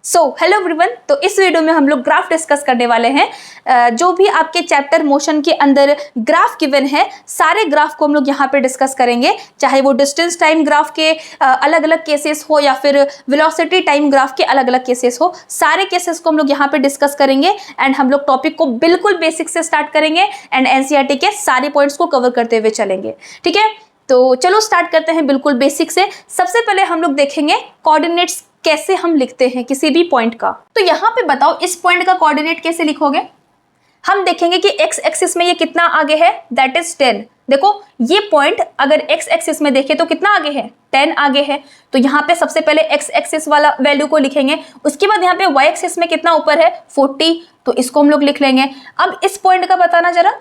Hello everyone. तो इस video में हम लोग ग्राफ डिस्कस करने वाले हैं। जो भी आपके चैप्टर मोशन के अंदर ग्राफ गिवन है, सारे ग्राफ को हम लोग यहाँ पे डिस्कस करेंगे, चाहे वो डिस्टेंस टाइम ग्राफ के अलग अलग केसेस हो या फिर वेलोसिटी टाइम ग्राफ के अलग अलग केसेस हो। सारे केसेस को हम लोग यहाँ पे डिस्कस करेंगे एंड हम लोग टॉपिक को बिल्कुल बेसिक से स्टार्ट करेंगे एंड एनसीईआरटी के सारे पॉइंट्स को कवर करते हुए चलेंगे। ठीक है, तो चलो स्टार्ट करते हैं बिल्कुल बेसिक से। सबसे पहले हम लोग देखेंगे कोऑर्डिनेट्स कैसे हम लिखते हैं किसी भी पॉइंट का। तो यहाँ पे बताओ इस पॉइंट का कोऑर्डिनेट कैसे लिखोगे। हम देखेंगे कि एक्स एक्सिस में ये कितना आगे है, दैट इज 10। देखो ये पॉइंट अगर एक्स एक्सिस में देखें तो कितना आगे है, 10 आगे है। तो यहाँ पे सबसे पहले एक्स एक्सिस वाला वैल्यू को लिखेंगे, उसके बाद यहाँ पे वाई एक्सिस में कितना ऊपर है, 40, तो इसको हम लोग लिख लेंगे। अब इस पॉइंट का बताना जरा,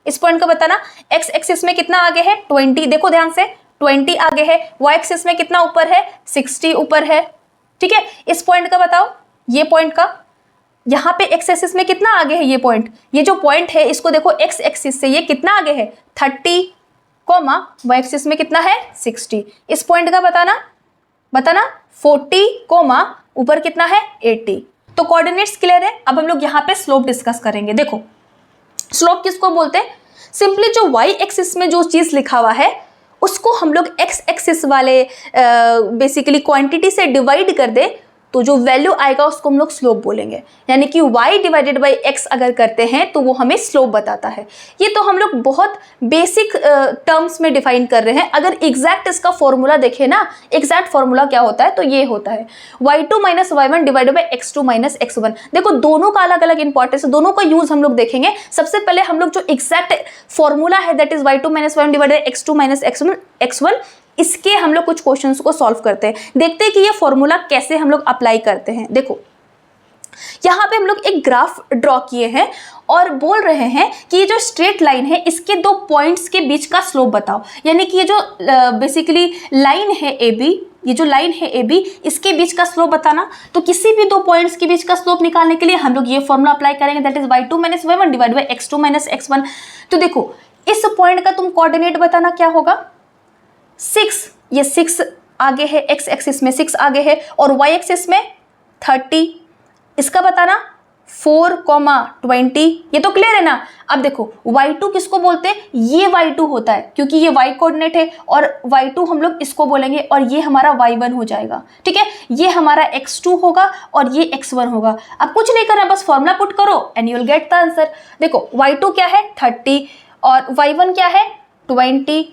इस पॉइंट का बताना एक्स एक्सिस में कितना आगे है, 20। देखो ध्यान से 20 आगे है, वाई एक्सिस में कितना ऊपर है, 60 ऊपर है। ठीक है, इस पॉइंट का बताओ, ये पॉइंट का यहाँ पे एक्स एक्सिस में कितना आगे है ये पॉइंट। ये जो पॉइंट है इसको देखो एक्स एक्सिस से ये कितना आगे है, 30, वाई एक्सिस में कितना है, 60। इस पॉइंट का बताना 40, ऊपर कितना है, 80। तो कोऑर्डिनेट्स क्लियर है। अब हम लोग यहाँ पे स्लोप डिस्कस करेंगे। देखो स्लोप किसको बोलते हैं, सिंपली जो वाई एक्सिस में जो चीज लिखा हुआ है उसको हम लोग एक्स एक्सिस वाले बेसिकली क्वांटिटी से डिवाइड कर दे तो जो वैल्यू आएगा उसको हम लोग स्लोप बोलेंगे। यानी कि y डिवाइडेड बाई एक्स अगर करते हैं तो वो हमें स्लोप बताता है। ये तो हम लोग बहुत बेसिक टर्म्स में डिफाइन कर रहे हैं। अगर एग्जैक्ट इसका फॉर्मूला देखें ना, एग्जैक्ट फॉर्मूला क्या होता है, तो ये होता है y2 minus y1 divided by x2 minus x1। देखो दोनों का अलग अलग इंपॉर्टेंस है, दोनों का यूज हम लोग देखेंगे। सबसे पहले हम लोग जो एग्जैक्ट फॉर्मूला है that is y2 minus y1 divided by x2 minus x1, इसके हम लोग कुछ क्वेश्चंस को सॉल्व करते हैं। देखते हैं कि ये फॉर्मूला कैसे हम लोग अप्लाई करते हैं। देखो यहाँ पे हम लोग एक ग्राफ ड्रॉ किए हैं और बोल रहे हैं कि ये जो स्ट्रेट लाइन है इसके दो पॉइंट्स के बीच का स्लोप बताओ। यानी कि ये जो बेसिकली लाइन है ए बी, ये जो लाइन है ए बी, इसके बीच का स्लोप बताना। तो किसी भी दो पॉइंट्स के बीच का स्लोप निकालने के लिए हम लोग ये फॉर्मूला अप्लाई करेंगे, that is y2 minus y1 divide by x2 minus x1। तो देखो इस पॉइंट का तुम कोऑर्डिनेट बताना क्या होगा, 6। ये 6 आगे है, एक्स एक्सिस में 6 आगे है और वाई एक्सिस में 30। इसका बताना 4, 20। ये तो क्लियर है ना। अब देखो y2 किसको बोलते हैं, ये y2 होता है क्योंकि ये y कोऑर्डिनेट है और y2 हम लोग इसको बोलेंगे और ये हमारा y1 हो जाएगा। ठीक है, ये हमारा x2 होगा और ये x1 होगा। अब कुछ नहीं करना, बस फॉर्मूला पुट करो and you will get the answer. देखो y2 क्या है, 30 और y1 क्या है, 20।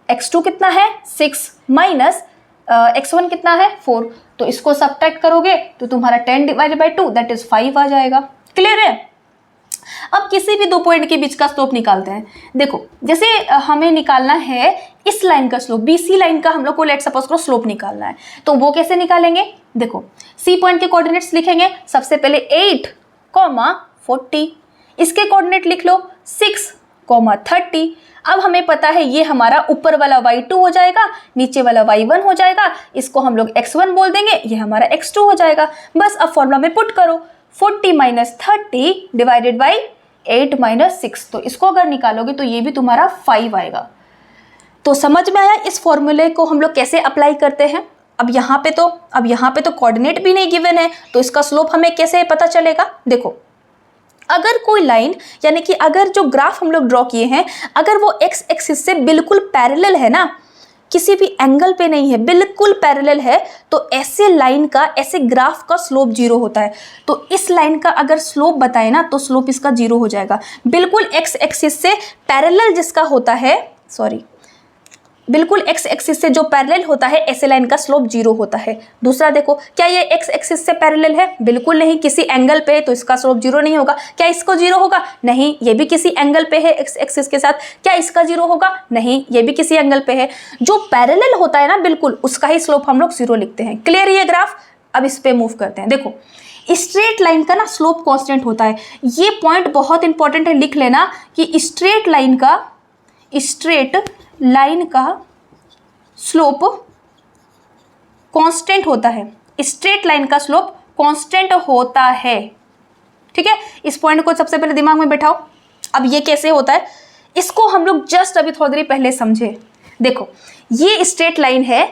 x2 कितना है, 6 माइनस x1 कितना है, 4। तो इसको सब्ट्रैक्ट करोगे तो तुम्हारा 10 डिवाइडेड बाई 2 दैट इज 5 आ जाएगा। क्लियर है। अब किसी भी दो पॉइंट के बीच का स्लोप निकालते हैं। देखो जैसे हमें निकालना है इस लाइन का स्लोप, BC लाइन का हम लोग को लेट सपोज करो स्लोप निकालना है, तो वो कैसे निकालेंगे। देखो C पॉइंट के कोऑर्डिनेट्स लिखेंगे। सबसे पहले 8, 40। इसके कोऑर्डिनेट लिख लो 6, 30। अब हमें पता है ये हमारा ऊपर वाला y2 हो जाएगा, नीचे वाला y1 हो जाएगा। इसको हम लोग x1 बोल देंगे, ये हमारा x2 हो जाएगा। बस अब फॉर्मूला में पुट करो, 40 माइनस 30 डिवाइडेड बाई 8 माइनस 6। तो इसको अगर निकालोगे तो ये भी तुम्हारा 5 आएगा। तो समझ में आया इस फॉर्मूले को हम लोग कैसे अप्लाई करते हैं। अब यहाँ पे तो कोऑर्डिनेट भी नहीं गिवन है, तो इसका स्लोप हमें कैसे पता चलेगा। देखो अगर कोई लाइन यानी कि अगर जो ग्राफ हम लोग ड्रॉ किए हैं अगर वो एक्स एक्सिस से बिल्कुल पैरेलल है ना, किसी भी एंगल पे नहीं है, बिल्कुल पैरेलल है, तो ऐसे लाइन का, ऐसे ग्राफ का स्लोप 0 होता है। तो इस लाइन का अगर स्लोप बताए ना तो स्लोप इसका 0 हो जाएगा। बिल्कुल एक्स एक्सिस से पैरेलल जिसका होता है, बिल्कुल एक्स एक्सिस से जो पैरेलल होता है ऐसे लाइन का स्लोप 0 होता है। दूसरा देखो, क्या ये एक्स एक्सिस से पैरेलल है, बिल्कुल नहीं, किसी एंगल पे, तो इसका स्लोप 0 नहीं होगा। क्या इसको 0 होगा, नहीं, ये भी किसी एंगल पे है एक्स एक्सिस के साथ। क्या इसका 0 होगा, नहीं, ये भी किसी एंगल पे है। जो पैरेलल होता है ना बिल्कुल, उसका ही स्लोप हम लोग 0 लिखते हैं। क्लियर ये ग्राफ। अब इस पे मूव करते हैं। देखो स्ट्रेट लाइन का ना स्लोप कांस्टेंट होता है। ये पॉइंट बहुत इंपॉर्टेंट है, लिख लेना कि स्ट्रेट लाइन का स्लोप कांस्टेंट होता है। स्ट्रेट लाइन का स्लोप कांस्टेंट होता है। ठीक है, इस पॉइंट को सबसे पहले दिमाग में बैठाओ। अब ये कैसे होता है इसको हम लोग जस्ट अभी थोड़ी देर पहले समझे। देखो ये स्ट्रेट लाइन है,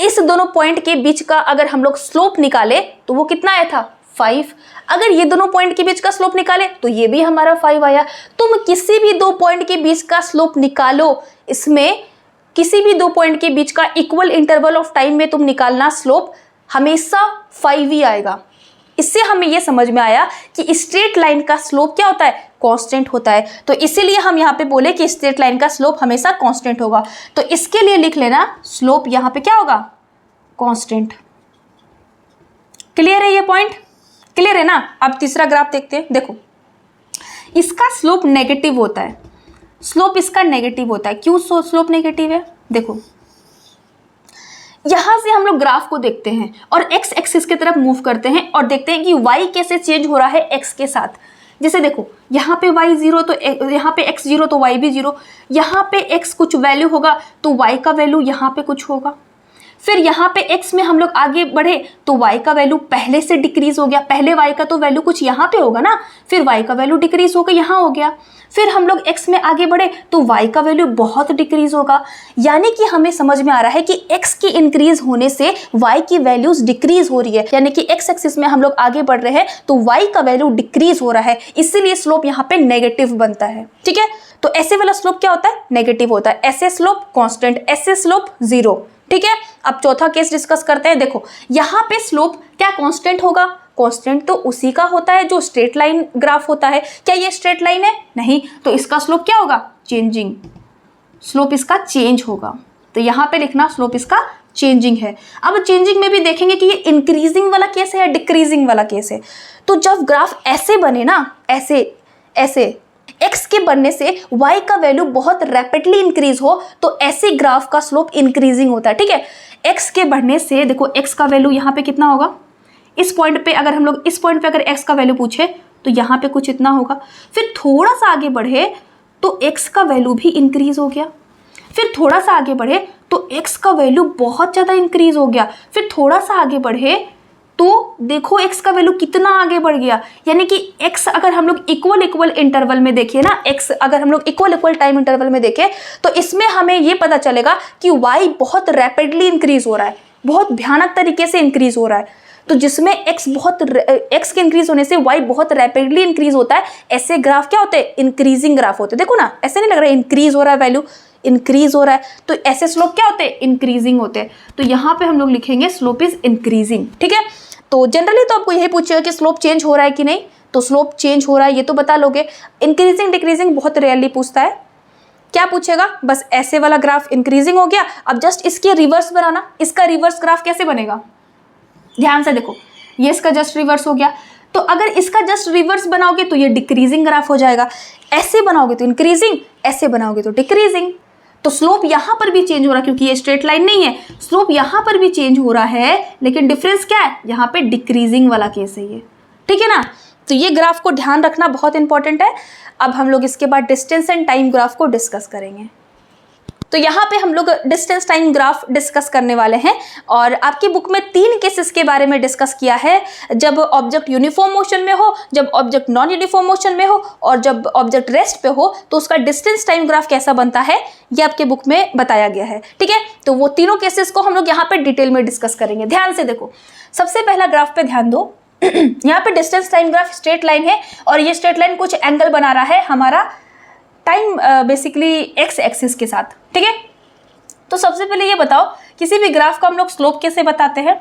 इस दोनों पॉइंट के बीच का अगर हम लोग स्लोप निकाले तो वो कितना आया था 5। अगर ये दोनों पॉइंट के बीच का स्लोप निकाले तो ये भी हमारा 5 आया। तुम किसी भी दो पॉइंट के बीच का स्लोप निकालो, इसमें किसी भी दो पॉइंट के बीच का इक्वल इंटरवल ऑफ टाइम में तुम निकालना स्लोप, हमेशा 5 ही आएगा। इससे हमें यह समझ में आया कि स्ट्रेट लाइन का स्लोप क्या होता है, कांस्टेंट होता है। तो इसीलिए हम यहाँ पे बोले कि स्ट्रेट लाइन का स्लोप हमेशा कांस्टेंट होगा। तो इसके लिए लिख लेना स्लोप यहाँ पे क्या होगा, कांस्टेंट। क्लियर है ये पॉइंट, क्लियर है ना। अब तीसरा ग्राफ देखते हैं। देखो इसका स्लोप नेगेटिव होता है, स्लोप इसका नेगेटिव होता है। क्यों स्लोप नेगेटिव है, देखो यहां से हम लोग ग्राफ को देखते हैं और एक्स एक्सिस की तरफ मूव करते हैं और देखते हैं कि वाई कैसे चेंज हो रहा है एक्स के साथ। जैसे देखो यहाँ पे y 0 तो यहाँ पे x 0 तो y भी 0, यहाँ पे x कुछ वैल्यू होगा तो y का वैल्यू यहाँ पे कुछ होगा। फिर यहाँ पे x में हम लोग आगे बढ़े तो y का वैल्यू पहले से डिक्रीज हो गया, पहले y का तो वैल्यू कुछ यहाँ पे होगा ना, फिर y का वैल्यू डिक्रीज होकर यहाँ हो गया। फिर हम लोग x में आगे बढ़े तो y का वैल्यू बहुत डिक्रीज होगा। यानी कि हमें समझ में आ रहा है कि x की इंक्रीज होने से y की वैल्यूज डिक्रीज हो रही है, यानी कि x एक्सिस में हम लोग आगे बढ़ रहे हैं तो y का वैल्यू डिक्रीज हो रहा है, इसीलिए स्लोप यहाँ पे नेगेटिव बनता है। ठीक है, तो ऐसे वाला स्लोप क्या होता है, नेगेटिव होता है। ऐसे स्लोप कांस्टेंट, ऐसे स्लोप 0। ठीक है, अब चौथा केस डिस्कस करते हैं। देखो यहाँ पे स्लोप क्या कांस्टेंट होगा, कांस्टेंट तो उसी का होता है जो स्ट्रेट लाइन ग्राफ होता है। क्या ये स्ट्रेट लाइन है, नहीं, तो इसका स्लोप क्या होगा, चेंजिंग। स्लोप इसका चेंज होगा, तो यहाँ पे लिखना स्लोप इसका चेंजिंग है। अब चेंजिंग में भी देखेंगे कि ये इंक्रीजिंग वाला केस है या डिक्रीजिंग वाला केस है। तो जब ग्राफ ऐसे बने ना, ऐसे ऐसे x के बनने से y का वैल्यू बहुत रैपिडली इंक्रीज हो तो ऐसे ग्राफ का स्लोप इंक्रीजिंग होता है। ठीक है, x के बढ़ने से देखो x का वैल्यू यहाँ पे कितना होगा, इस पॉइंट पे अगर हम लोग इस पॉइंट पे अगर x का वैल्यू पूछे तो यहाँ पे कुछ इतना होगा। फिर थोड़ा सा आगे बढ़े तो x का वैल्यू भी इंक्रीज हो गया। फिर थोड़ा सा आगे बढ़े तो x का वैल्यू बहुत ज़्यादा इंक्रीज हो गया। फिर थोड़ा सा आगे बढ़े तो देखो x का वैल्यू कितना आगे बढ़ गया। यानी कि x अगर हम लोग इक्वल इंटरवल में देखिए ना, x अगर हम लोग इक्वल टाइम इंटरवल में देखें तो इसमें हमें ये पता चलेगा कि y बहुत रैपिडली इंक्रीज हो रहा है, बहुत भयानक तरीके से इंक्रीज हो रहा है। तो जिसमें x के इंक्रीज होने से y बहुत रैपिडली इंक्रीज होता है, ऐसे ग्राफ क्या होते हैं, इंक्रीजिंग ग्राफ होते हैं। देखो ना, ऐसे नहीं लग रहा है इंक्रीज हो रहा है, वैल्यू इंक्रीज हो रहा है, तो ऐसे स्लोप क्या होते हैं, इंक्रीजिंग होते हैं। तो यहाँ पे हम लोग लिखेंगे स्लोप इज इंक्रीजिंग। ठीक है, तो जनरली तो आपको यही पूछेगा कि स्लोप चेंज हो रहा है कि नहीं, तो स्लोप चेंज हो रहा है ये तो बता लोगे। इंक्रीजिंग डिक्रीजिंग बहुत रेयरली पूछता है। क्या पूछेगा, बस ऐसे वाला ग्राफ इंक्रीजिंग हो गया, अब जस्ट इसके रिवर्स बनाना। इसका रिवर्स ग्राफ कैसे बनेगा, ध्यान से देखो, ये इसका जस्ट रिवर्स हो गया। तो अगर इसका जस्ट रिवर्स बनाओगे तो ये डिक्रीजिंग ग्राफ हो जाएगा। ऐसे बनाओगे तो इंक्रीजिंग, ऐसे बनाओगे तो डिक्रीजिंग। तो स्लोप यहाँ पर भी चेंज हो रहा है क्योंकि ये स्ट्रेट लाइन नहीं है, स्लोप यहाँ पर भी चेंज हो रहा है, लेकिन डिफरेंस क्या है, यहाँ पे डिक्रीजिंग वाला केस है ये। ठीक है ना, तो ये ग्राफ को ध्यान रखना बहुत इंपॉर्टेंट है। अब हम लोग इसके बाद डिस्टेंस एंड टाइम ग्राफ को डिस्कस करेंगे। तो यहाँ पे हम लोग डिस्टेंस टाइम ग्राफ डिस्कस करने वाले हैं और आपकी बुक में 3 केसेस के बारे में डिस्कस किया है, जब ऑब्जेक्ट यूनिफॉर्म मोशन में हो, जब ऑब्जेक्ट नॉन यूनिफॉर्म मोशन में हो और जब ऑब्जेक्ट रेस्ट पे हो, तो उसका डिस्टेंस टाइम ग्राफ कैसा बनता है ये आपके बुक में बताया गया है। ठीक है, तो वो तीनों केसेस को हम लोग यहाँ पे डिटेल में डिस्कस करेंगे। ध्यान से देखो, सबसे पहला ग्राफ पे ध्यान दो। यहाँ पे distance time graph straight line है और ये स्ट्रेट लाइन कुछ एंगल बना रहा है हमारा टाइम बेसिकली एक्स एक्सिस के साथ। ठीक है, तो सबसे पहले ये बताओ किसी भी ग्राफ का हम लोग स्लोप कैसे बताते हैं।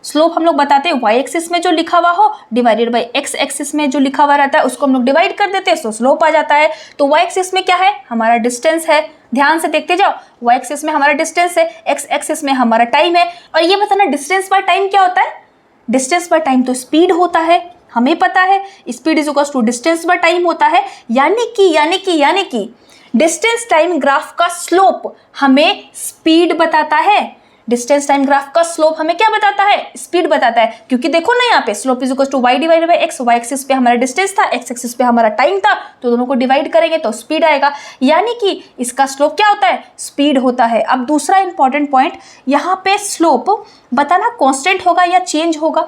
स्लोप हम लोग बताते हैं वाई एक्सिस में जो लिखा हुआ हो डिवाइडेड बाय एक्स एक्सिस में जो लिखा हुआ रहता है उसको हम लोग डिवाइड कर देते हैं, तो स्लोप आ जाता है। तो वाई एक्सिस में क्या है, हमारा डिस्टेंस है। ध्यान से देखते जाओ, वाई एक्सिस में हमारा डिस्टेंस है, एक्स एक्सिस में हमारा टाइम है। और ये बताना डिस्टेंस बाय टाइम क्या होता है, डिस्टेंस बाय टाइम तो स्पीड होता है, हमें पता है speed is equals to distance by time होता है। यानी कि डिस्टेंस टाइम ग्राफ का स्लोप हमें स्पीड बताता है। डिस्टेंस टाइम ग्राफ का स्लोप हमें क्या बताता है, स्पीड बताता है। क्योंकि देखो ना यहाँ पे slope is equals to Y divided by X, Y axis पे हमारा डिस्टेंस था, एक्स एक्सिस पे हमारा टाइम था, तो दोनों को डिवाइड करेंगे तो स्पीड आएगा। यानी कि इसका स्लोप क्या होता है, स्पीड होता है। अब दूसरा इंपॉर्टेंट पॉइंट, यहाँ पे स्लोप बताना कांस्टेंट होगा या चेंज होगा।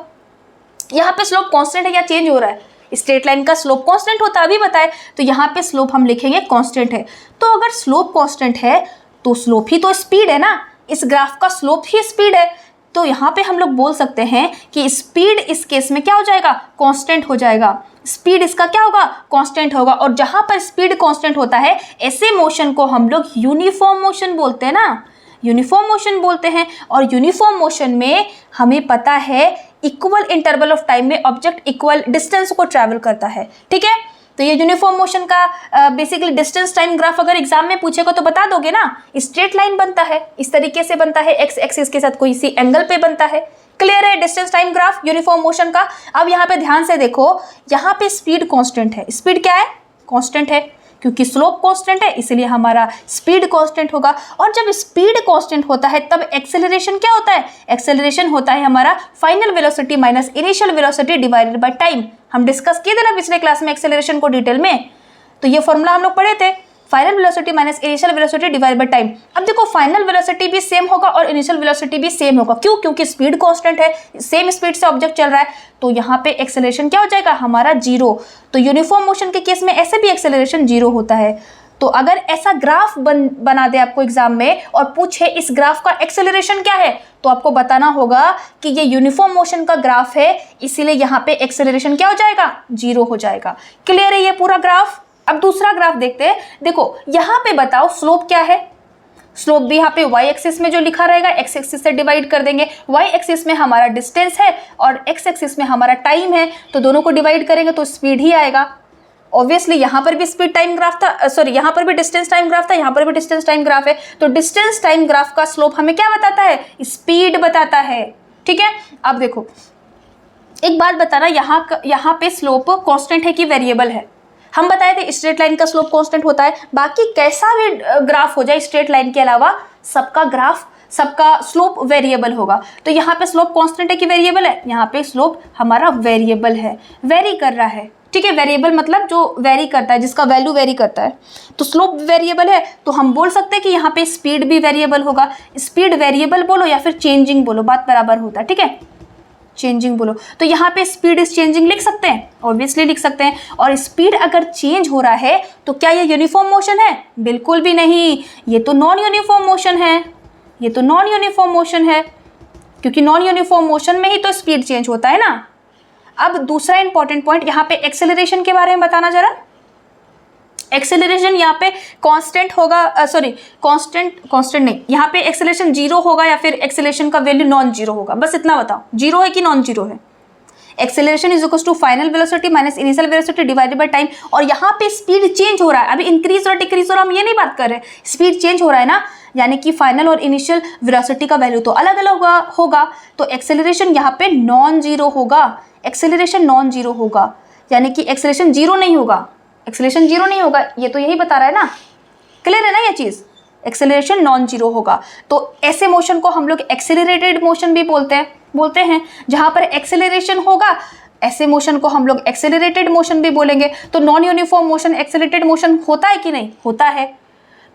यहाँ पे स्लोप कांस्टेंट है या चेंज हो रहा है, स्ट्रेट लाइन का स्लोप कांस्टेंट होता है, अभी बताए, तो यहाँ पे स्लोप हम लिखेंगे कांस्टेंट है। तो अगर स्लोप कांस्टेंट है तो स्लोप ही तो स्पीड है ना, इस ग्राफ का स्लोप ही स्पीड है। तो यहाँ पे हम लोग बोल सकते हैं कि स्पीड इस केस में क्या हो जाएगा, कांस्टेंट हो जाएगा। स्पीड इसका क्या होगा, कांस्टेंट होगा। और जहां पर स्पीड कांस्टेंट होता है ऐसे मोशन को हम लोग यूनिफॉर्म मोशन बोलते हैं ना, यूनिफॉर्म मोशन बोलते हैं। और यूनिफॉर्म मोशन में हमें पता है इक्वल इंटरवल ऑफ टाइम में ऑब्जेक्ट इक्वल डिस्टेंस को ट्रैवल करता है, ठीक है। तो ये यूनिफॉर्म मोशन का बेसिकली डिस्टेंस टाइम ग्राफ अगर एग्जाम में पूछेगा तो बता दोगे ना, स्ट्रेट लाइन बनता है, इस तरीके से बनता है, एक्स एक्सिस के साथ कोई सी एंगल पे बनता है। क्लियर है distance time graph uniform motion का। अब यहाँ पे ध्यान से देखो, यहाँ पे स्पीड कांस्टेंट है। स्पीड क्या है, कांस्टेंट है, क्योंकि स्लोप कांस्टेंट है इसलिए हमारा स्पीड कांस्टेंट होगा। और जब स्पीड कांस्टेंट होता है तब एक्सेलरेशन क्या होता है, एक्सेलरेशन होता है हमारा final velocity minus initial velocity divided by time. हम डिस्कस किए थे ना पिछले क्लास में एक्सेलरेशन को डिटेल में, तो ये फॉर्मूला हम लोग पढ़े थे, final velocity minus initial velocity divided by time. अब देखो फाइनल वेलोसिटी भी सेम होगा और इनिशियल वेलोसिटी भी सेम होगा। क्यों, क्योंकि स्पीड कांस्टेंट है, सेम स्पीड से ऑब्जेक्ट चल रहा है, तो यहाँ पे एक्सेलरेशन क्या हो जाएगा हमारा, जीरो। तो यूनिफॉर्म मोशन के केस में ऐसे भी एक्सेलरेशन जीरो होता है। तो अगर ऐसा ग्राफ बना दे आपको एग्जाम में और पूछे इस ग्राफ का एक्सेलरेशन क्या है, तो आपको बताना होगा कि ये यूनिफॉर्म मोशन का ग्राफ है, इसीलिए यहाँ पे एक्सेलरेशन क्या हो जाएगा, जीरो हो जाएगा। क्लियर है ये पूरा ग्राफ। अब दूसरा ग्राफ देखते हैं। देखो यहाँ पे बताओ स्लोप क्या है, स्लोप भी यहाँ पे y एक्सिस में जो लिखा रहेगा x एक्सिस से डिवाइड कर देंगे। y एक्सिस में हमारा डिस्टेंस है और x एक्सिस में हमारा टाइम है, तो दोनों को डिवाइड करेंगे तो स्पीड ही आएगा। ऑब्वियसली यहाँ पर भी स्पीड टाइम ग्राफ था, सॉरी यहाँ पर भी डिस्टेंस टाइम ग्राफ था, यहाँ पर भी डिस्टेंस टाइम ग्राफ है। तो डिस्टेंस टाइम ग्राफ का स्लोप हमें क्या बताता है, स्पीड बताता है, ठीक है। अब देखो एक बात बताना, यहाँ पे स्लोप कांस्टेंट है कि वेरिएबल है। हम बताए थे स्ट्रेट लाइन का स्लोप कांस्टेंट होता है, बाकी कैसा भी ग्राफ हो जाए स्ट्रेट लाइन के अलावा सबका स्लोप वेरिएबल होगा। तो यहाँ पे स्लोप कांस्टेंट है कि वेरिएबल है, यहाँ पे स्लोप हमारा वेरिएबल है, वेरी कर रहा है, ठीक है। वेरिएबल मतलब जो वेरी करता है, जिसका वैल्यू वेरी करता है। तो स्लोप वेरिएबल है तो हम बोल सकते हैं कि यहाँ पे स्पीड भी वेरिएबल होगा। स्पीड वेरिएबल बोलो या फिर चेंजिंग बोलो, बात बराबर होता है, ठीक है। चेंजिंग बोलो तो यहाँ पे स्पीड इज चेंजिंग लिख सकते हैं, ऑब्वियसली लिख सकते हैं। और स्पीड अगर चेंज हो रहा है तो क्या ये यूनिफॉर्म मोशन है, बिल्कुल भी नहीं, ये तो नॉन यूनिफॉर्म मोशन है, ये तो नॉन यूनिफॉर्म मोशन है, क्योंकि नॉन यूनिफॉर्म मोशन में ही तो स्पीड चेंज होता है ना। अब दूसरा इंपॉर्टेंट पॉइंट यहाँ पे एक्सेलरेशन के बारे में बताना जरा। एक्सेलरेशन यहाँ पे कांस्टेंट होगा, सॉरी कांस्टेंट नहीं, यहाँ पे एक्सेलरेशन जीरो होगा या फिर एक्सेलरेशन का वैल्यू नॉन जीरो होगा, बस इतना बताओ, जीरो है कि नॉन जीरो है। Acceleration is equal to final velocity minus initial velocity divided by time. और यहाँ पे स्पीड चेंज हो रहा है, अभी इंक्रीज और डिक्रीज और हम ये नहीं बात कर रहे, स्पीड चेंज हो रहा है ना, यानी कि फाइनल और इनिशियल वेलोसिटी का वैल्यू तो अलग अलग होगा। तो एक्सेलरेशन यहाँ पे नॉन जीरो होगा, एक्सेलरेशन नॉन जीरो होगा, यानी कि एक्सेलरेशन जीरो नहीं होगा, एक्सेलरेशन जीरो नहीं होगा, ये तो यही बता रहा है ना। क्लियर है ना ये चीज, एक्सेलरेशन नॉन जीरो होगा। तो ऐसे मोशन को हम लोग एक्सेलरेटेड मोशन भी बोलते हैं। जहां पर एक्सेलरेशन होगा ऐसे मोशन को हम लोग एक्सेलरेटेड मोशन भी बोलेंगे। तो non uniform motion accelerated motion होता है कि नहीं, होता है।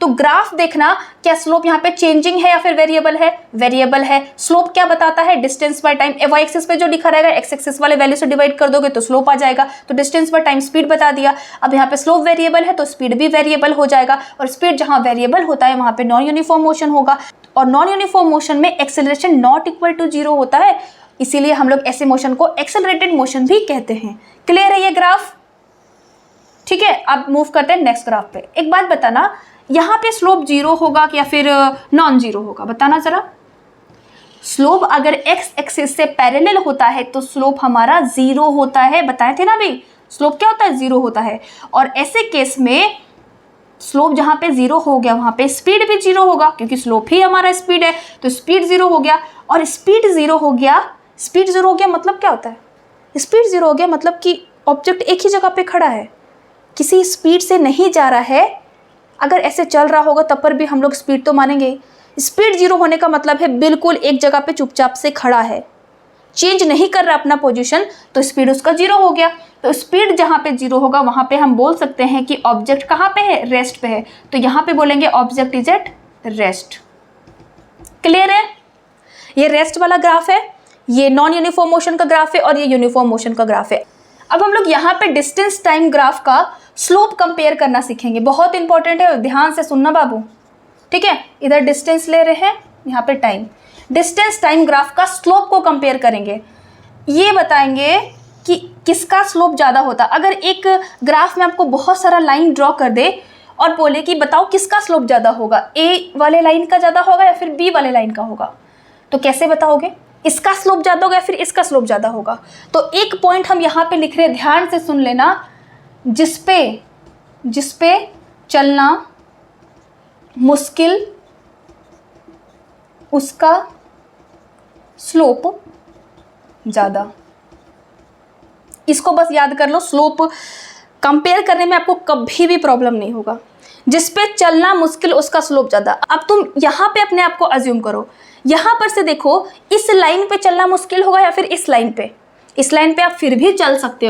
तो ग्राफ देखना, क्या स्लोप यहाँ पे चेंजिंग है या फिर वेरिएबल है, वेरिएबल है। स्लोप क्या बताता है, distance by time. Y axis पे जो लिखा रहेगा एक्स एक्सिस वाले वैल्यू से डिवाइड कर दोगे तो स्लोप आ जाएगा। तो डिस्टेंस बाय टाइम स्पीड बता दिया। अब यहाँ पे स्लोप वेरिएबल है तो स्पीड भी वेरिएबल हो जाएगा, और स्पीड जहाँ वेरिएबल होता है वहाँ पे नॉन यूनिफॉर्म मोशन होगा, और नॉन यूनिफॉर्म मोशन में acceleration not equal to zero होता है, इसीलिए हम लोग ऐसे मोशन को एक्सेलरेटेड मोशन भी कहते हैं। क्लियर है ये ग्राफ, ठीक है। अब मूव करते हैं नेक्स्ट ग्राफ पे। एक बात बताना, यहाँ पे स्लोप जीरो होगा या फिर नॉन जीरो होगा, बताना जरा। स्लोप अगर एक्स एक्सिस से पैरेलल होता है तो स्लोप हमारा जीरो होता है, बताए थे ना अभी, स्लोप क्या होता है, जीरो होता है। और ऐसे केस में स्लोप जहाँ पे जीरो हो गया वहाँ पे स्पीड भी जीरो होगा, क्योंकि स्लोप ही हमारा स्पीड है, तो स्पीड जीरो हो गया। और स्पीड जीरो हो गया, स्पीड जीरो हो गया मतलब क्या होता है, स्पीड जीरो हो गया मतलब कि ऑब्जेक्ट एक ही जगह पे खड़ा है, किसी स्पीड से नहीं जा रहा है। अगर ऐसे चल रहा होगा तब पर भी हम लोग स्पीड तो मानेंगे। स्पीड जीरो होने का मतलब है बिल्कुल एक जगह पे चुपचाप से खड़ा है, चेंज नहीं कर रहा अपना पोजीशन, तो स्पीड उसका जीरो हो गया। तो स्पीड जहाँ पे जीरो होगा वहाँ पे हम बोल सकते हैं कि ऑब्जेक्ट कहाँ पे है, रेस्ट पे है। तो यहाँ पे बोलेंगे object is at rest. Clear है, ये रेस्ट वाला ग्राफ है, ये नॉन यूनिफॉर्म मोशन का ग्राफ है और ये यूनिफॉर्म मोशन का ग्राफ है। अब हम लोग यहाँ पे डिस्टेंस टाइम ग्राफ का स्लोप कंपेयर करना सीखेंगे, बहुत इंपॉर्टेंट है, ध्यान से सुनना बाबू, ठीक है। इधर डिस्टेंस ले रहे हैं, यहाँ पे टाइम। डिस्टेंस टाइम ग्राफ का स्लोप को कंपेयर करेंगे। ये बताएंगे कि किसका स्लोप ज़्यादा होता। अगर एक ग्राफ में आपको बहुत सारा लाइन ड्रॉ कर दे और बोले कि बताओ किसका स्लोप ज़्यादा होगा, ए वाले लाइन का ज़्यादा होगा या फिर बी वाले लाइन का होगा, तो कैसे बताओगे? इसका स्लोप ज़्यादा होगा या फिर इसका स्लोप ज़्यादा होगा? तो एक पॉइंट हम यहाँ पे लिख रहे हैं, ध्यान से सुन लेना, जिसपे चलना मुश्किल उसका स्लोप ज़्यादा। इसको बस याद कर लो, स्लोप कंपेयर करने में आपको कभी भी प्रॉब्लम नहीं होगा। जिस पे चलना मुश्किल उसका स्लोप ज़्यादा। अब तुम यहाँ पे अपने आप को अज्यूम करो, यहाँ पर से देखो इस लाइन पे चलना मुश्किल होगा या फिर इस लाइन पे। इस लाइन पे आप फिर भी चल सकते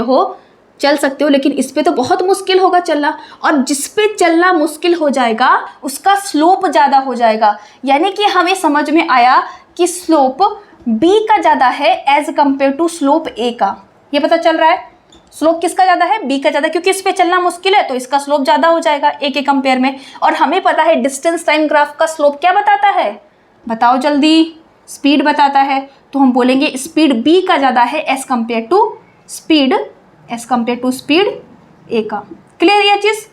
हो, लेकिन इस पे तो बहुत मुश्किल होगा चलना, और जिस पे चलना मुश्किल हो जाएगा उसका स्लोप ज़्यादा हो जाएगा। यानी कि हमें समझ में आया कि स्लोप बी का ज़्यादा है एज कंपेयर टू स्लोप ए का। ये पता चल रहा है स्लोप किसका ज़्यादा है, बी का ज़्यादा, क्योंकि इस पे चलना मुश्किल है तो इसका स्लोप ज़्यादा हो जाएगा ए के कंपेयर में। और हमें पता है डिस्टेंस टाइम ग्राफ का स्लोप क्या बताता है, बताओ जल्दी, स्पीड बताता है। तो हम बोलेंगे स्पीड बी का ज़्यादा है एज कंपेयर टू स्पीड ए का। क्लियर ये चीज़?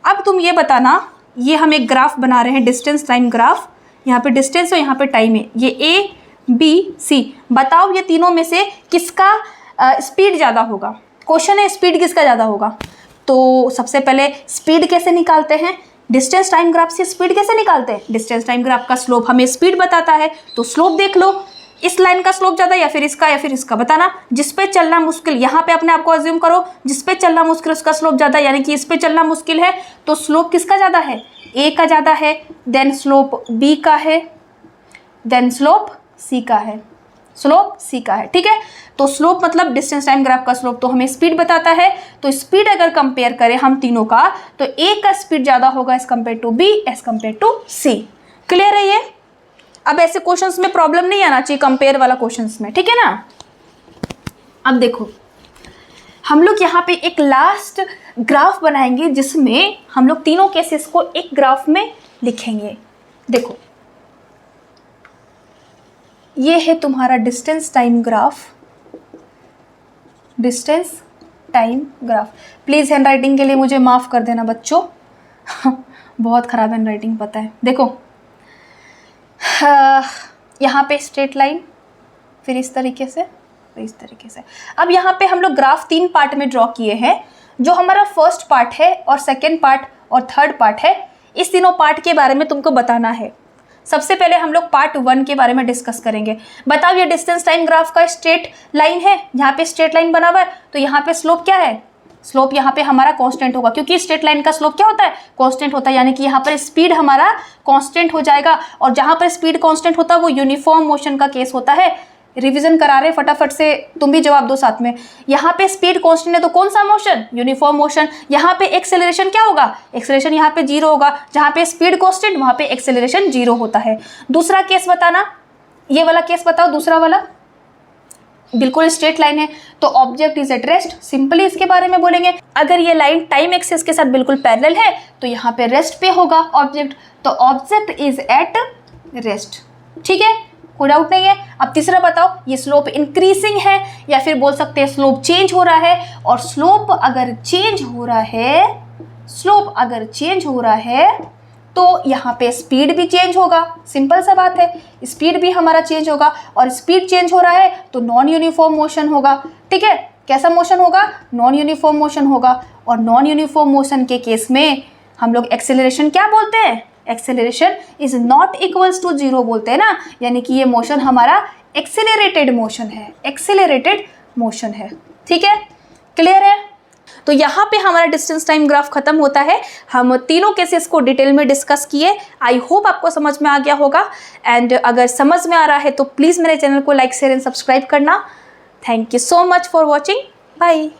अब तुम ये बताना, ये हम एक ग्राफ बना रहे हैं, डिस्टेंस टाइम ग्राफ। यहाँ पे डिस्टेंस और यहाँ पे टाइम है, ये ए बी सी। बताओ ये तीनों में से किसका स्पीड ज़्यादा होगा। क्वेश्चन है स्पीड किसका ज़्यादा होगा। तो सबसे पहले स्पीड कैसे निकालते हैं, डिस्टेंस टाइम ग्राफ से स्पीड कैसे निकालते हैं। डिस्टेंस टाइम ग्राफ का स्लोप हमें स्पीड बताता है, तो स्लोप देख लो, इस लाइन का स्लोप ज़्यादा या फिर इसका बताना। जिस पे चलना मुश्किल, यहाँ पे अपने आप को अज्यूम करो, जिस पे चलना मुश्किल उसका स्लोप ज़्यादा, यानी कि इस पे चलना मुश्किल है तो स्लोप किसका ज़्यादा है, ए का ज़्यादा है, देन स्लोप बी का है, देन स्लोप सी का है, ठीक है। तो स्लोप मतलब डिस्टेंस टाइम ग्राफ का स्लोप तो हमें स्पीड बताता है। तो स्पीड अगर कंपेयर करें हम तीनों का, तो ए का स्पीड ज़्यादा होगा as compare to B, as compare to C. Clear है ये? अब ऐसे क्वेश्चंस में प्रॉब्लम नहीं आना चाहिए कंपेयर वाला क्वेश्चंस में, ठीक है ना। अब देखो हम लोग यहाँ पे एक लास्ट ग्राफ बनाएंगे जिसमें हम लोग तीनों केसेस को एक ग्राफ में लिखेंगे। देखो ये है तुम्हारा distance time graph. Please hand writing के लिए मुझे माफ़ कर देना बच्चों बहुत ख़राब हैंड राइटिंग पता है। देखो यहाँ पे स्ट्रेट लाइन, फिर इस तरीके से। अब यहाँ पे हम लोग ग्राफ 3 पार्ट में ड्रॉ किए हैं। जो हमारा फर्स्ट पार्ट है और सेकेंड पार्ट और थर्ड पार्ट है, इस तीनों पार्ट के बारे में तुमको बताना है। सबसे पहले हम लोग पार्ट 1 के बारे में डिस्कस करेंगे। बताओ ये डिस्टेंस टाइम ग्राफ का स्ट्रेट लाइन है, यहाँ पे स्ट्रेट लाइन बना हुआ है, तो यहाँ पे स्लोप क्या है, स्लोप यहाँ पे हमारा कांस्टेंट होगा, क्योंकि स्ट्रेट लाइन का स्लोप क्या होता है, कांस्टेंट होता है। यानी कि यहाँ पर स्पीड हमारा कांस्टेंट हो जाएगा, और जहाँ पर स्पीड कांस्टेंट होता है वो यूनिफॉर्म मोशन का केस होता है। रिवीजन करा रहे फटाफट से, तुम भी जवाब दो साथ में। यहाँ पे स्पीड कांस्टेंट है तो कौन सा मोशन, यूनिफॉर्म मोशन। यहाँ पे एक्सेलरेशन क्या होगा, एक्सेलरेशन यहाँ पे 0 होगा। जहाँ पे स्पीड कांस्टेंट वहाँ पे एक्सेलरेशन 0 होता है। दूसरा केस बताना, ये वाला केस बताओ, दूसरा वाला बिल्कुल स्ट्रेट लाइन है तो object is at rest. Simply इसके बारे में बोलेंगे, अगर ये लाइन टाइम एक्सिस के साथ बिल्कुल पैरेलल है तो यहाँ पे रेस्ट पे होगा ऑब्जेक्ट, तो ऑब्जेक्ट इज एट रेस्ट। ठीक है, कोई डाउट नहीं है। अब तीसरा बताओ, ये स्लोप इंक्रीजिंग है या फिर बोल सकते हैं स्लोप चेंज हो रहा है। और स्लोप अगर चेंज हो रहा है तो यहाँ पे स्पीड भी चेंज होगा। सिंपल सा बात है, स्पीड भी हमारा चेंज होगा, और स्पीड चेंज हो रहा है तो नॉन यूनिफॉर्म मोशन होगा। ठीक है, कैसा मोशन होगा, नॉन यूनिफॉर्म मोशन होगा। और नॉन यूनिफॉर्म मोशन के केस में हम लोग एक्सेलरेशन क्या बोलते हैं, acceleration is not equals to 0 बोलते हैं ना। यानी कि ये मोशन हमारा एक्सेलरेटेड मोशन है। ठीक है, क्लियर है। तो यहाँ पे हमारा डिस्टेंस टाइम ग्राफ खत्म होता है। हम तीनों केसेस को डिटेल में डिस्कस किए। आई होप आपको समझ में आ गया होगा। एंड अगर समझ में आ रहा है तो प्लीज़ मेरे चैनल को लाइक शेयर एंड सब्सक्राइब करना। Thank you so much for watching. Bye.